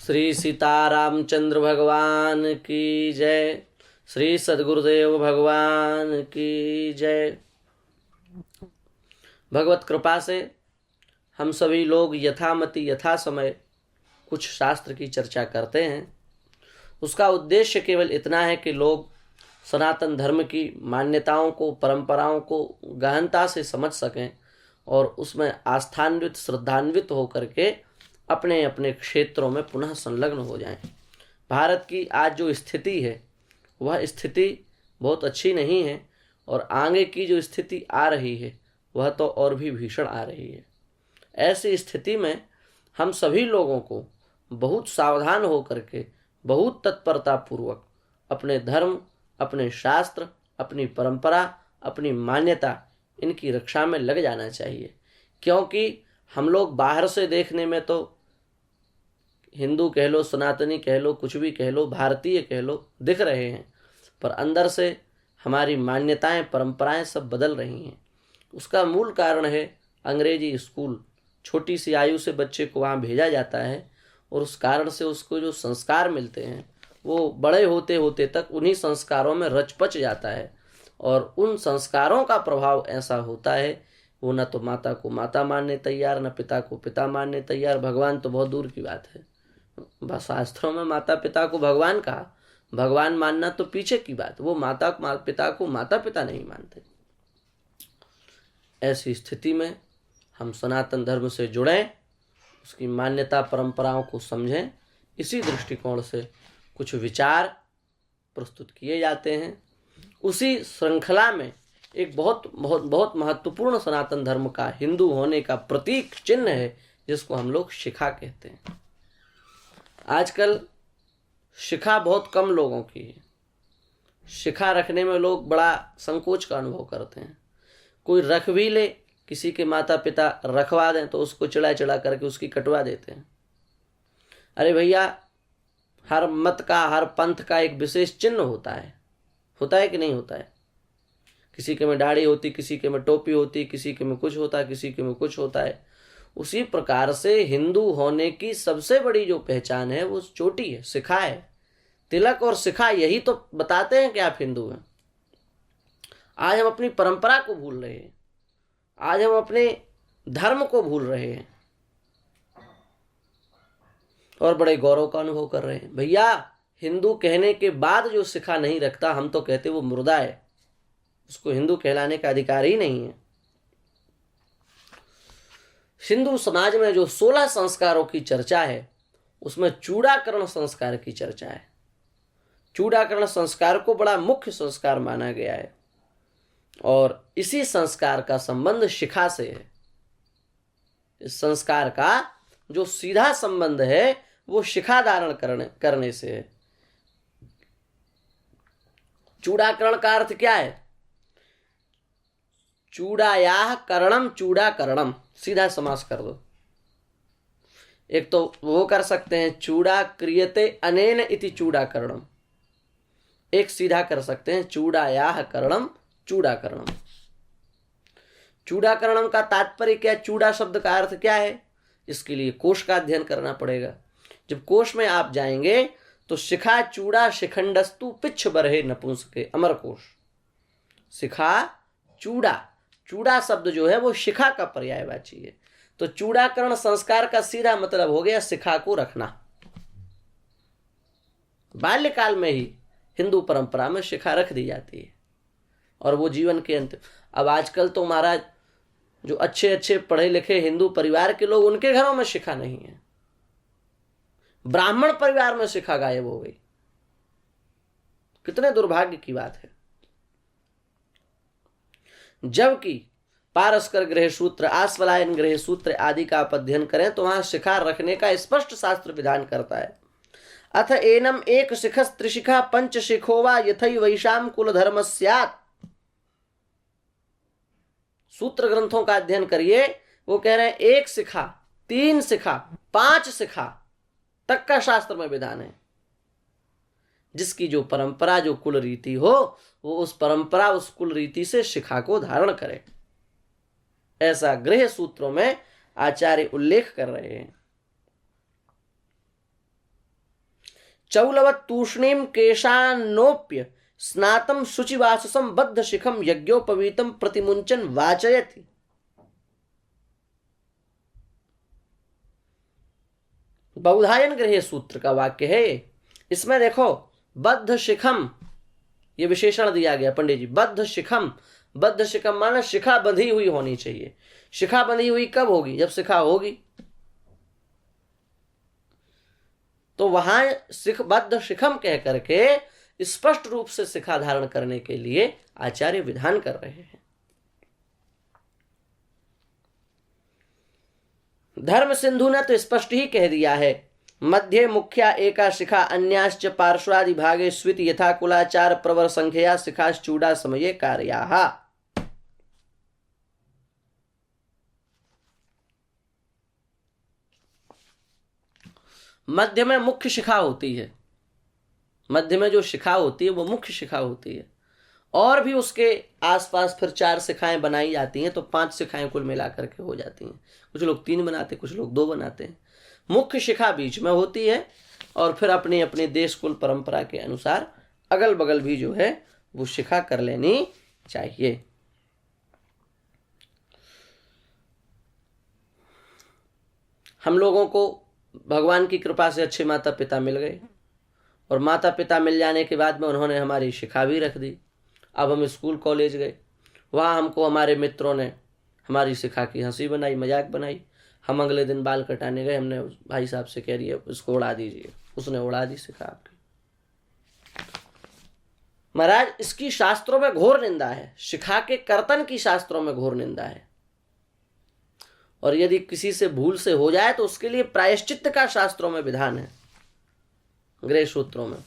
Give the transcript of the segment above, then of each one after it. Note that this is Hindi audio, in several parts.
श्री सीतारामचंद्र भगवान की जय। श्री सद्गुरुदेव भगवान की जय। भगवत कृपा से हम सभी लोग यथामति यथा समय कुछ शास्त्र की चर्चा करते हैं। उसका उद्देश्य केवल इतना है कि लोग सनातन धर्म की मान्यताओं को, परंपराओं को गहनता से समझ सकें और उसमें आस्थान्वित, श्रद्धान्वित होकर के अपने अपने क्षेत्रों में पुनः संलग्न हो जाएं। भारत की आज जो स्थिति है वह स्थिति बहुत अच्छी नहीं है और आगे की जो स्थिति आ रही है वह तो और भी भीषण आ रही है। ऐसी स्थिति में हम सभी लोगों को बहुत सावधान होकर के, बहुत तत्परता पूर्वक अपने धर्म, अपने शास्त्र, अपनी परंपरा, अपनी मान्यता, इनकी रक्षा में लग जाना चाहिए। क्योंकि हम लोग बाहर से देखने में तो हिंदू कह लो, सनातनी कह लो, कुछ भी कह लो, भारतीय कह लो, दिख रहे हैं, पर अंदर से हमारी मान्यताएं, परंपराएं सब बदल रही हैं। उसका मूल कारण है अंग्रेजी स्कूल। छोटी सी आयु से बच्चे को वहाँ भेजा जाता है और उस कारण से उसको जो संस्कार मिलते हैं वो बड़े होते होते तक उन्हीं संस्कारों में रचपच जाता है और उन संस्कारों का प्रभाव ऐसा होता है वो न तो माता को माता मानने तैयार, न पिता को पिता मानने तैयार। भगवान तो बहुत दूर की बात है। शास्त्रों में माता पिता को भगवान कहा, भगवान मानना तो पीछे की बात, वो माता पिता को माता पिता नहीं मानते। ऐसी स्थिति में हम सनातन धर्म से जुड़ें, उसकी मान्यता परंपराओं को समझें। इसी दृष्टिकोण से कुछ विचार प्रस्तुत किए जाते हैं। उसी श्रृंखला में एक बहुत बहुत बहुत महत्वपूर्ण सनातन धर्म का, हिंदू होने का प्रतीक चिन्ह है जिसको हम लोग शिखा कहते हैं। आजकल शिखा बहुत कम लोगों की है। शिखा रखने में लोग बड़ा संकोच का अनुभव करते हैं। कोई रख भी ले, किसी के माता पिता रखवा दें तो उसको चिढ़ा चिढ़ा करके उसकी कटवा देते हैं। अरे भैया, हर मत का, हर पंथ का एक विशेष चिन्ह होता है कि नहीं होता है? किसी के में दाढ़ी होती, किसी के में टोपी होती, किसी के में कुछ होता है, किसी के में कुछ होता है। उसी प्रकार से हिंदू होने की सबसे बड़ी जो पहचान है वो चोटी है, शिखा है। तिलक और शिखा यही तो बताते हैं कि आप हिंदू हैं। आज हम अपनी परंपरा को भूल रहे हैं, आज हम अपने धर्म को भूल रहे हैं और बड़े गौरव का अनुभव कर रहे हैं। भैया, हिंदू कहने के बाद जो शिखा नहीं रखता, हम तो कहते वो मुर्दा है, उसको हिंदू कहलाने का अधिकार ही नहीं है। हिंदू समाज में जो 16 संस्कारों की चर्चा है उसमें चूड़ाकरण संस्कार की चर्चा है। चूड़ाकरण संस्कार को बड़ा मुख्य संस्कार माना गया है और इसी संस्कार का संबंध शिखा से है। इस संस्कार का जो सीधा संबंध है वो शिखा धारण करने से है। चूड़ाकरण का अर्थ क्या है? चूड़ायाह करणम चूड़ाकरणम, सीधा समास कर दो। एक तो वो कर सकते हैं चूड़ा क्रियते अनेन इति चूड़ाकरणम, एक सीधा कर सकते हैं चूड़ायाह करणम चूड़ाकरणम। चूड़ाकरणम का तात्पर्य क्या? चूड़ा शब्द का अर्थ क्या है? इसके लिए कोश का अध्ययन करना पड़ेगा। जब कोश में आप जाएंगे तो शिखा चूड़ा शिखंडस्तु पिच्छ बरहे नपुंसके, अमर कोश। शिखा चूड़ा, चूड़ा शब्द जो है वो शिखा का पर्यायवाची है। तो चूड़ाकरण संस्कार का सीधा मतलब हो गया शिखा को रखना। बाल्यकाल में ही हिंदू परंपरा में शिखा रख दी जाती है और वो जीवन के अंत। अब आजकल तो महाराज जो अच्छे अच्छे पढ़े लिखे हिंदू परिवार के लोग, उनके घरों में शिखा नहीं है। ब्राह्मण परिवार में शिखा गायब हो गई। कितने दुर्भाग्य की बात है। जबकि पारस्कर गृह सूत्र, आस्वलायन गृह सूत्र आदि का आप अध्ययन करें तो वहां शिखा रखने का स्पष्ट शास्त्र विधान करता है। अथ एनम एक शिखस त्रिशिखा पंच शिखो वा यथै वैशाम कुल धर्म स्यात्। सूत्र ग्रंथों का अध्ययन करिए, वो कह रहे हैं एक शिखा, 3 शिखा, 5 शिखा तक का शास्त्र में विधान है। जिसकी जो परंपरा, जो कुल रीति हो, वो उस परंपरा, उस कुल रीति से शिखा को धारण करे, ऐसा गृह सूत्रों में आचार्य उल्लेख कर रहे हैं। चौलवत् तूष्णीम केशान्नोप्य स्नातम शुचिवाससम बद्ध शिखम यज्ञोपवीतम प्रतिमुंचन वाचयति। बौधायन गृहे सूत्र का वाक्य है। इसमें देखो बद्ध शिखम ये विशेषण दिया गया पंडित जी। बद्ध शिखम, बद्ध शिखम माना शिखा बंधी हुई होनी चाहिए। शिखा बंधी हुई कब होगी? जब शिखा होगी। तो वहां बद्ध शिखम कह करके स्पष्ट रूप से शिखा धारण करने के लिए आचार्य विधान कर रहे हैं। धर्म सिंधु ने तो स्पष्ट ही कह दिया है, मध्य मुख्या एका शिखा अन्याश्च पार्श्वादि भागे स्वित यथा कुलाचार प्रवर संख्या शिखाश्चूड़ा समये कार्याः। मध्य में मुख्य शिखा होती है। मध्य में जो शिखा होती है वो मुख्य शिखा होती है, और भी उसके आसपास फिर 4 शिखाएं बनाई जाती हैं, तो 5 शिखाएं कुल मिलाकर के हो जाती हैं। कुछ लोग 3 बनाते, कुछ लोग 2 बनाते हैं। मुख्य शिखा बीच में होती है, और फिर अपने अपने देश कुल परंपरा के अनुसार अगल बगल भी जो है वो शिखा कर लेनी चाहिए। हम लोगों को भगवान की कृपा से अच्छे माता पिता मिल गए, और माता पिता मिल जाने के बाद में उन्होंने हमारी शिखा भी रख दी। अब हम स्कूल कॉलेज गए, वहाँ हमको हमारे मित्रों ने हमारी शिखा की हंसी बनाई, मजाक बनाई। हम अगले दिन बाल कटाने गए, हमने भाई साहब से कह रही इसको उड़ा दीजिए, उसने उड़ा दी शिखा आपकी। महाराज इसकी शास्त्रों में घोर निंदा है, शिखा के कर्तन की शास्त्रों में घोर निंदा है। और यदि किसी से भूल से हो जाए तो उसके लिए प्रायश्चित्त का शास्त्रों में विधान है, गृह सूत्रों में।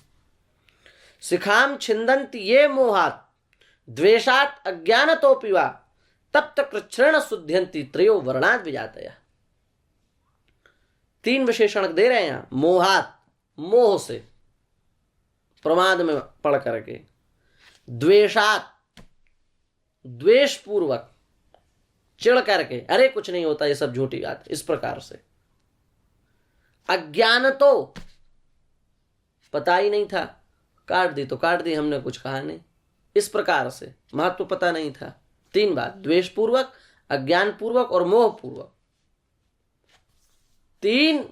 शिखाम छिंदन्ति ये मोहात द्वेषात अज्ञानतोऽपि वा तप्त कृच्छ्रेण शुद्ध्यन्ति त्रयो वर्णात् विजातयः। 3 विशेषण दे रहे हैं यहां। मोहात, मोह से, प्रमाद में पड़ करके। द्वेषात, द्वेष पूर्वक, चिढ़ करके, अरे कुछ नहीं होता, ये सब झूठी बात, इस प्रकार से। अज्ञान तो पता ही नहीं था, काट दी तो काट दी, हमने कुछ कहा नहीं, इस प्रकार से महत्व पता नहीं था। 3 बात, द्वेष पूर्वक, अज्ञान पूर्वक और मोह पूर्वक। 3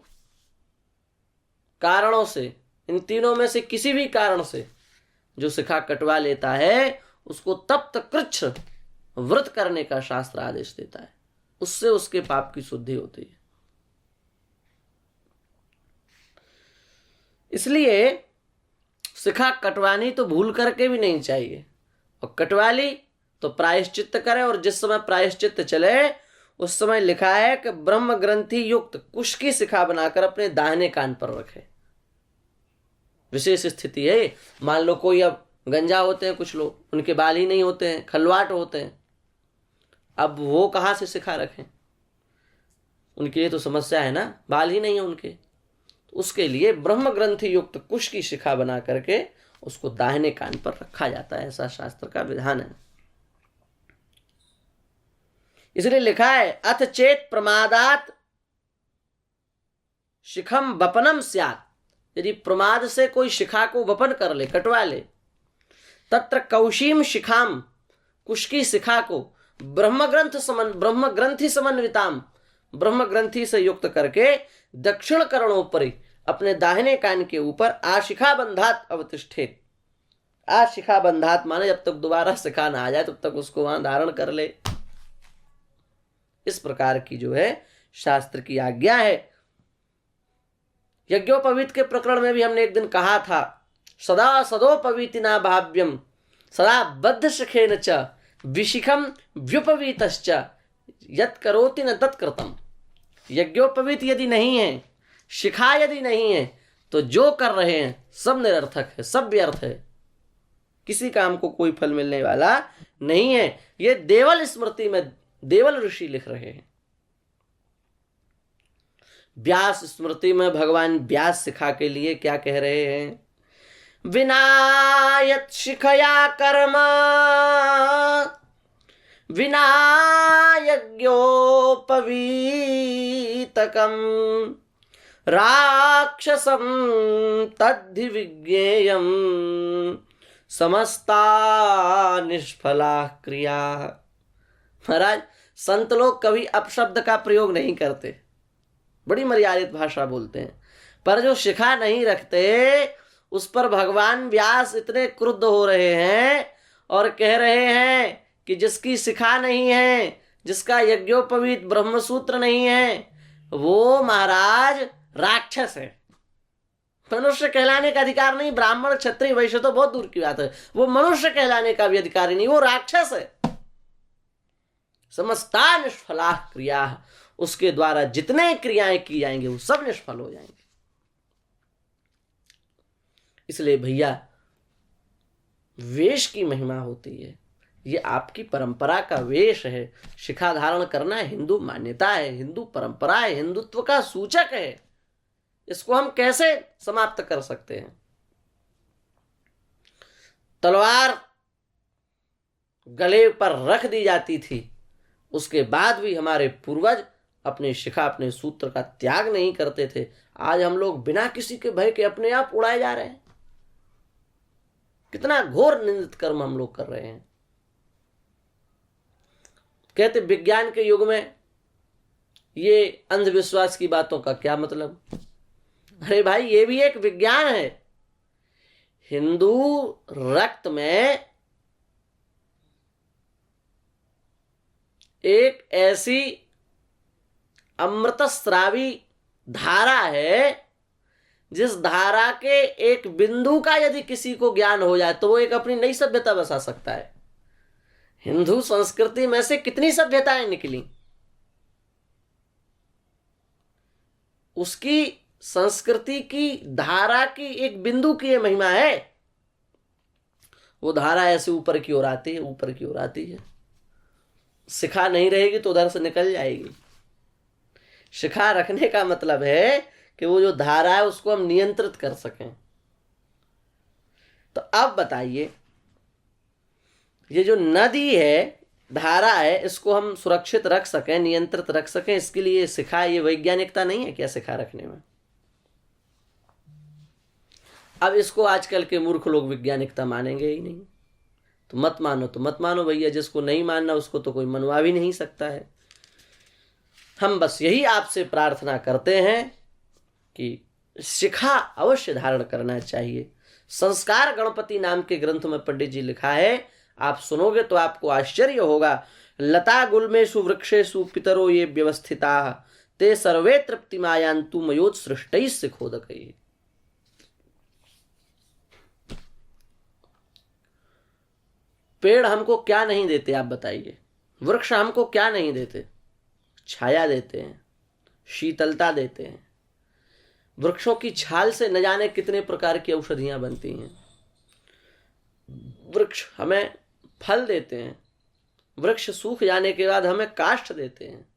कारणों से, इन तीनों में से किसी भी कारण से जो शिखा कटवा लेता है उसको तप्त कृच्छ व्रत करने का शास्त्र आदेश देता है। उससे उसके पाप की शुद्धि होती है। इसलिए शिखा कटवानी तो भूल करके भी नहीं चाहिए, और कटवा ली तो प्रायश्चित्त करे। और जिस समय प्रायश्चित्त चले उस समय लिखा है कि ब्रह्म ग्रंथि युक्त कुश की शिखा बनाकर अपने दाहिने कान पर रखे। विशेष स्थिति है। मान लो कोई, अब गंजा होते हैं कुछ लोग, उनके बाल ही नहीं होते हैं, खलवाट होते हैं, अब वो कहाँ से शिखा रखें? उनके लिए तो समस्या है ना, बाल ही नहीं है उनके। तो उसके लिए ब्रह्म ग्रंथि युक्त कुश की शिखा बना करके उसको दाहिने कान पर रखा जाता है, ऐसा शास्त्र का विधान है। इसलिए लिखा है अथ चेत प्रमादात शिखम वपनम स्यात्। यदि प्रमाद से कोई शिखा को वपन कर ले, कटवा ले, तत्र कौशीम शिखाम, कुश की शिखा को ब्रह्म ग्रंथि समन्विताम, ब्रह्म ग्रंथि से युक्त करके दक्षिण करणोपरि, अपने दाहिने कान के ऊपर आशिखा बंधात अवतिष्ठेत। आशिखा बंधात माने जब तक दोबारा शिखा ना आ जाए तब तक उसको वहां धारण कर ले। इस प्रकार की जो है शास्त्र की आज्ञा है। यज्ञोपवीत के प्रकरण में भी हमने एक दिन कहा था, सदा सदोपवीतिना भाव्यम सदा बद्ध शिखेन च विशिखम व्युपवीतश्च यत् करोति न तत्कृतम। यज्ञोपवीत यदि नहीं है, शिखा यदि नहीं है, तो जो कर रहे हैं सब निरर्थक है, सब व्यर्थ है, किसी काम को कोई फल मिलने वाला नहीं है। ये देवल स्मृति में देवल ऋषि लिख रहे हैं। व्यास स्मृति में भगवान व्यास शिखा के लिए क्या कह रहे हैं? विनायत शिखया कर्म विना यज्ञोपवीतकम राक्षसं तद्धि विज्ञेयं समस्ता निष्फला क्रिया। महाराज, संत लोग कभी अपशब्द का प्रयोग नहीं करते, बड़ी मर्यादित भाषा बोलते हैं, पर जो शिखा नहीं रखते उस पर भगवान व्यास इतने क्रुद्ध हो रहे हैं और कह रहे हैं कि जिसकी शिखा नहीं है, जिसका यज्ञोपवीत ब्रह्मसूत्र नहीं है, वो महाराज राक्षस है। मनुष्य कहलाने का अधिकार नहीं। ब्राह्मण क्षत्रिय वैश्य तो बहुत दूर की बात है, वो मनुष्य कहलाने का भी अधिकारी नहीं, वो राक्षस है। समस्ता निष्फला क्रिया, उसके द्वारा जितने क्रियाएं की जाएंगे वो सब निष्फल हो जाएंगे। इसलिए भैया, वेश की महिमा होती है, ये आपकी परंपरा का वेश है। शिखा धारण करना हिंदू मान्यता है, हिंदू परंपरा है, हिंदुत्व का सूचक है। इसको हम कैसे समाप्त कर सकते हैं? तलवार गले पर रख दी जाती थी, उसके बाद भी हमारे पूर्वज अपने शिखा, अपने सूत्र का त्याग नहीं करते थे। आज हम लोग बिना किसी के भय के अपने आप उड़ाए जा रहे हैं। कितना घोर निंदित कर्म हम लोग कर रहे हैं। कहते विज्ञान के युग में ये अंधविश्वास की बातों का क्या मतलब? अरे भाई, ये भी एक विज्ञान है। हिंदू रक्त में एक ऐसी अमृतस्रावी धारा है, जिस धारा के एक बिंदु का यदि किसी को ज्ञान हो जाए तो वो एक अपनी नई सभ्यता बसा सकता है। हिंदू संस्कृति में से कितनी सभ्यताएं निकली, उसकी संस्कृति की धारा की एक बिंदु की ये महिमा है। वो धारा ऐसे ऊपर की ओर आती है, ऊपर की ओर आती है। शिखा नहीं रहेगी तो उधर से निकल जाएगी। शिखा रखने का मतलब है कि वो जो धारा है उसको हम नियंत्रित कर सकें। तो अब बताइए, ये जो नदी है, धारा है, इसको हम सुरक्षित रख सकें, नियंत्रित रख सकें, इसके लिए शिखा, ये वैज्ञानिकता नहीं है क्या शिखा रखने में? अब इसको आजकल के मूर्ख लोग वैज्ञानिकता मानेंगे ही नहीं। तो मत मानो तो मत मानो भैया, जिसको नहीं मानना उसको तो कोई मनवा भी नहीं सकता है। हम बस यही आपसे प्रार्थना करते हैं कि शिखा अवश्य धारण करना चाहिए। संस्कार गणपति नाम के ग्रंथ में पंडित जी लिखा है, आप सुनोगे तो आपको आश्चर्य होगा। लता गुल्मेषु वृक्षेषु पितरो ये व्यवस्थिता ते सर्वे तृप्तिमायान्तु मयोत्सृष्टैः शिखोदकैः। पेड़ हमको क्या नहीं देते आप बताइए? वृक्ष हमको क्या नहीं देते? छाया देते हैं, शीतलता देते हैं। वृक्षों की छाल से न जाने कितने प्रकार की औषधियां बनती हैं। वृक्ष हमें फल देते हैं, वृक्ष सूख जाने के बाद हमें काष्ठ देते हैं।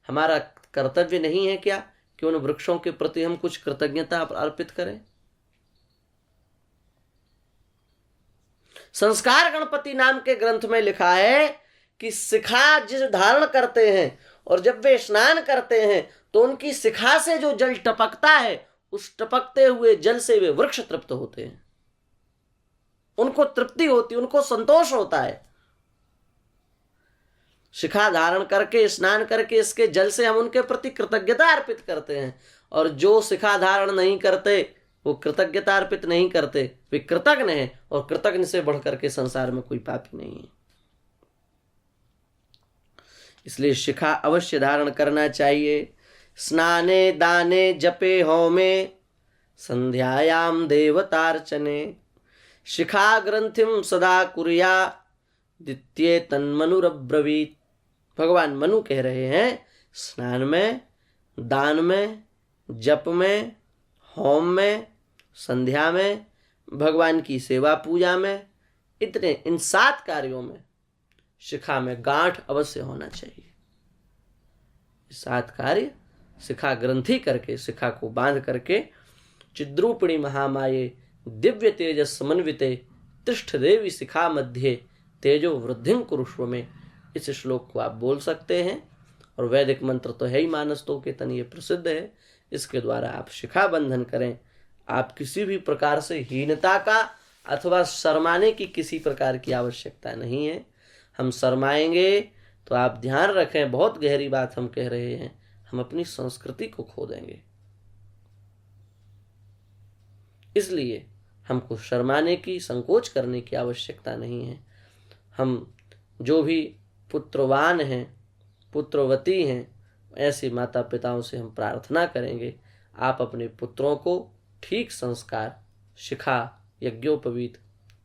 हमारा कर्तव्य नहीं है क्या कि उन वृक्षों के प्रति हम कुछ कृतज्ञता अर्पित करें? संस्कार गणपति नाम के ग्रंथ में लिखा है कि शिखा जिस धारण करते हैं और जब वे स्नान करते हैं तो उनकी शिखा से जो जल टपकता है, उस टपकते हुए जल से वे वृक्ष तृप्त होते हैं। उनको तृप्ति होती, उनको संतोष होता है। शिखा धारण करके, स्नान करके, इसके जल से हम उनके प्रति कृतज्ञता अर्पित करते हैं। और जो शिखा धारण नहीं करते वो कृतज्ञता अर्पित नहीं करते, वे कृतज्ञ हैं, और कृतज्ञ से बढ़कर के संसार में कोई पापी नहीं है। इसलिए शिखा अवश्य धारण करना चाहिए। स्नाने दाने जपे होमे संध्यायाम देवतार्चने शिखा ग्रंथिम सदा कुर्या द्वितीय तन्मनुरब्रवीत। भगवान मनु कह रहे हैं, स्नान में, दान में, जप में, होम में, संध्या में, भगवान की सेवा पूजा में, इन 7 कार्यों में शिखा में गांठ अवश्य होना चाहिए। 7 कार्य शिखा ग्रंथि करके, शिखा को बांध करके, चिद्रूपिणी महामाये दिव्य तेजस समन्विते तिष्ठ देवी शिखा मध्य तेजो वृद्धिं कुरुष्व में, इस श्लोक को आप बोल सकते हैं। और वैदिक मंत्र तो है ही, मानस्तों के तन ये प्रसिद्ध है। इसके द्वारा आप शिखा बंधन करें। आप किसी भी प्रकार से हीनता का अथवा शर्माने की किसी प्रकार की आवश्यकता नहीं है। हम शर्माएंगे तो आप ध्यान रखें, बहुत गहरी बात हम कह रहे हैं, हम अपनी संस्कृति को खो देंगे। इसलिए हमको शर्माने की, संकोच करने की आवश्यकता नहीं है। हम जो भी पुत्रवान हैं, पुत्रवती हैं, ऐसे माता पिताओं से हम प्रार्थना करेंगे, आप अपने पुत्रों को ठीक संस्कार, शिखा, यज्ञोपवीत,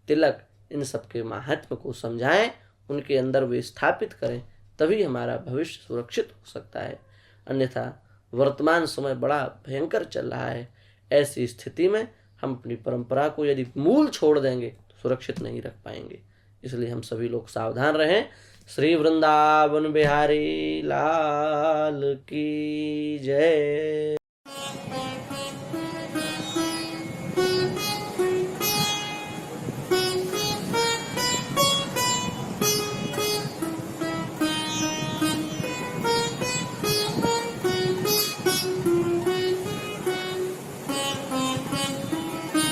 तिलक, इन सब के महत्व को समझाएं, उनके अंदर वे स्थापित करें, तभी हमारा भविष्य सुरक्षित हो सकता है। अन्यथा वर्तमान समय बड़ा भयंकर चल रहा है। ऐसी स्थिति में हम अपनी परंपरा को यदि मूल छोड़ देंगे तो सुरक्षित नहीं रख पाएंगे। इसलिए हम सभी लोग सावधान रहें। श्री वृंदावन बिहारी लाल की जय।